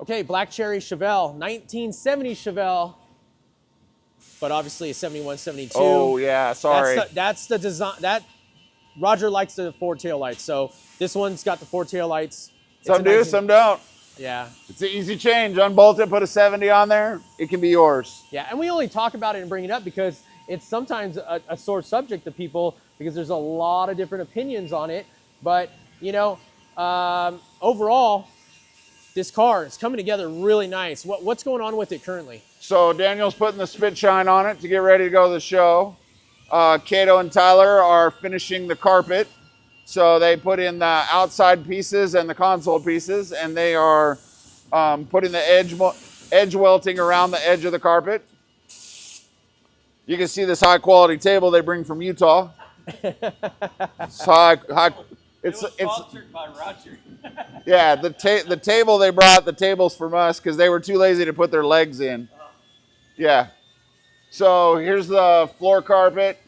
Okay, black cherry Chevelle, 1970 Chevelle, but obviously a 71, 72. Oh yeah, sorry. That's the design. That Roger likes the 4 taillights, so this one's got the 4 taillights. Some do, some don't. Yeah. It's an easy change. Unbolt it, put a 70 on there. It can be yours. Yeah, and we only talk about it and bring it up because it's sometimes a sore subject to people because there's a lot of different opinions on it. But, you know, overall, this car is coming together really nice. What's going on with it currently? So Daniel's putting the spit shine on it to get ready to go to the show. Cato and Tyler are finishing the carpet. So they put in the outside pieces and the console pieces, and they are putting the edge welting around the edge of the carpet. You can see this high quality table they bring from Utah. It's it's sponsored by Roger. Yeah, the table they brought, the table's from us because they were too lazy to put their legs in. Yeah. So here's the floor carpet.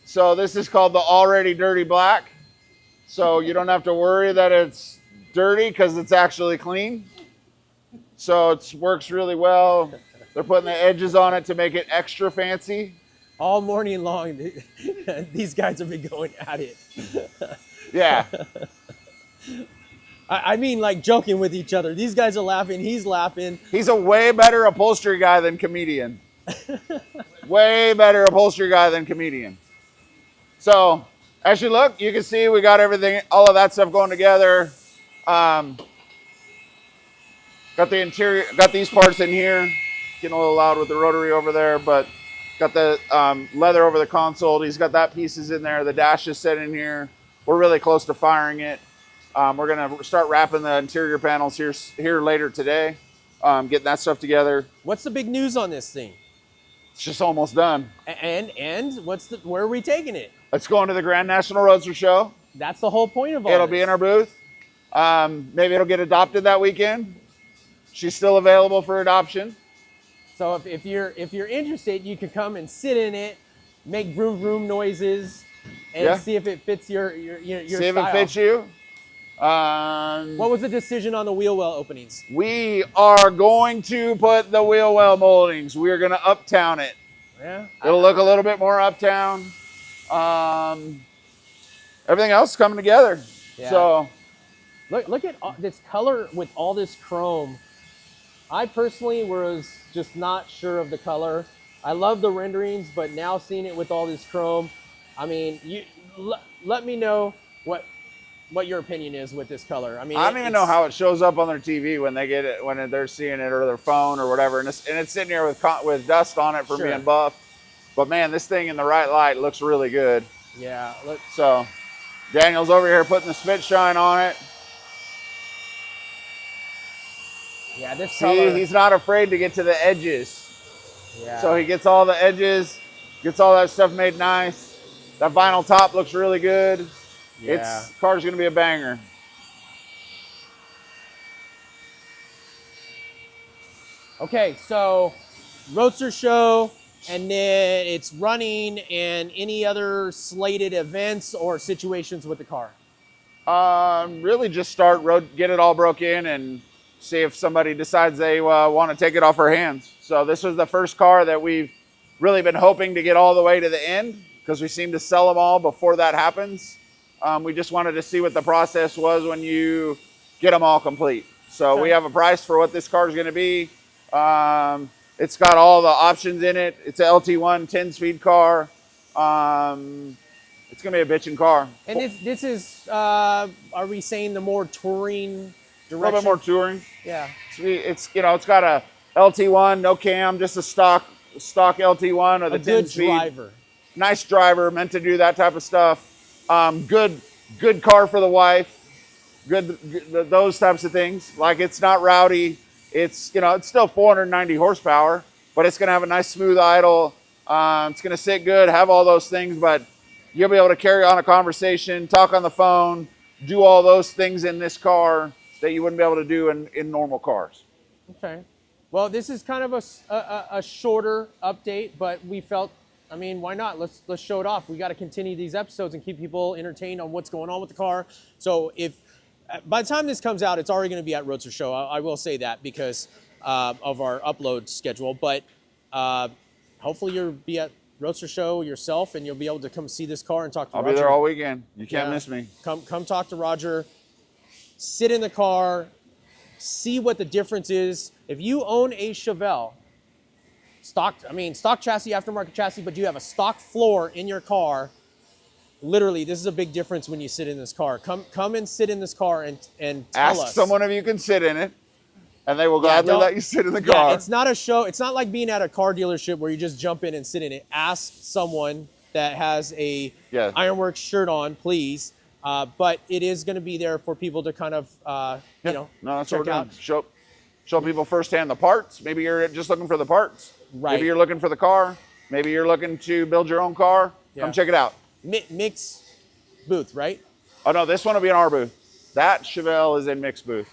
So this is called the Already Dirty Black. So you don't have to worry that it's dirty because it's actually clean. So it works really well. They're putting the edges on it to make it extra fancy. All morning long, these guys have been going at it. Yeah. I mean, like joking with each other. These guys are laughing. He's laughing. He's a way better upholstery guy than comedian. Way better upholstery guy than comedian. So as you look, you can see we got everything, all of that stuff going together. Got the interior, got these parts in here. Getting a little loud with the rotary over there, but got the leather over the console. He's got that pieces in there. The dash is set in here. We're really close to firing it. We're gonna start wrapping the interior panels here later today. Getting that stuff together. What's the big news on this thing? It's just almost done. And where are we taking it? It's going to the Grand National Roadster Show. That's the whole point of all It'll this. be in our booth. Maybe it'll get adopted that weekend. She's still available for adoption. So if you're interested, you can come and sit in it, make vroom vroom noises, and see if it fits your See style. if it fits you. What was the decision on the wheel well openings? We are going to put the wheel well moldings. We're going to uptown it. Yeah. It'll look a little bit more uptown. Everything else is coming together. Yeah. So look at this color with all this chrome. I personally was just not sure of the color. I love the renderings, but now seeing it with all this chrome, I mean, let me know what your opinion is with this color. I mean, I don't even know how it shows up on their TV when they get it, when they're seeing it, or their phone or whatever. And it's sitting here with dust on it for being buff. But man, this thing in the right light looks really good. Yeah. So Daniel's over here putting the spit shine on it. Yeah, this color. See, he's not afraid to get to the edges. Yeah. So he gets all the edges, gets all that stuff made nice. That vinyl top looks really good. Yeah. Car's gonna be a banger. Okay, so Roadster Show, and then it's running, and any other slated events or situations with the car? Really just get it all broke in and see if somebody decides they want to take it off our hands. So this was the first car that we've really been hoping to get all the way to the end, because we seem to sell them all before that happens. We just wanted to see what the process was when you get them all complete. So we have a price for what this car is going to be. It's got all the options in it. It's an LT1 10-speed car. It's going to be a bitchin' car. And this is, are we saying the more touring direction? A little bit more touring. Yeah. It's got a LT1, no cam, just a stock LT1 or the 10-speed. Good driver. Nice driver, meant to do that type of stuff. Good car for the wife. Good those types of things. Like, it's not rowdy. It's it's still 490 horsepower, but it's gonna have a nice smooth idle. It's gonna sit good, have all those things, but you'll be able to carry on a conversation, talk on the phone, do all those things in this car that you wouldn't be able to do in normal cars. Okay. Well, this is kind of a shorter update, but we felt, I mean, why not? Let's show it off. We got to continue these episodes and keep people entertained on what's going on with the car. So if By the time this comes out, it's already going to be at Roadster Show. I will say that because of our upload schedule. But hopefully you'll be at Roadster Show yourself, and you'll be able to come see this car and talk to Roger. I'll be there all weekend. You can't miss me. Come talk to Roger. Sit in the car. See what the difference is. If you own a Chevelle, stock chassis, aftermarket chassis, but you have a stock floor in your car, literally, this is a big difference when you sit in this car. Come and sit in this car and tell us. Ask someone if you can sit in it, and they will gladly let you sit in the car. Yeah, it's not a show. It's not like being at a car dealership where you just jump in and sit in it. Ask someone that has a Ironworks shirt on, please. But it is going to be there for people to kind of, that's check what we're out. doing. Show people firsthand the parts. Maybe you're just looking for the parts. Right. Maybe you're looking for the car. Maybe you're looking to build your own car. Come check it out. Mix booth, right? Oh no, this one will be in our booth. That Chevelle is in mixed booth.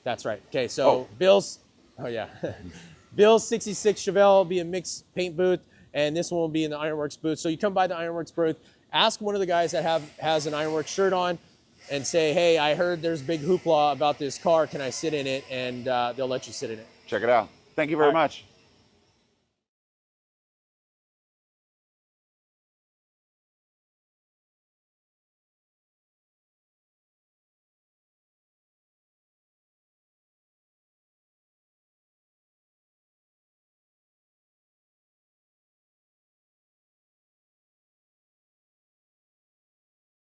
That's right. Okay, so Bill's 66 Chevelle will be a mixed paint booth, and this one will be in the Ironworks booth. So you come by the Ironworks booth, ask one of the guys that has an Ironworks shirt on, and say, hey, I heard there's big hoopla about this car. Can I sit in it? And they'll let you sit in it. Check it out. Thank you very much.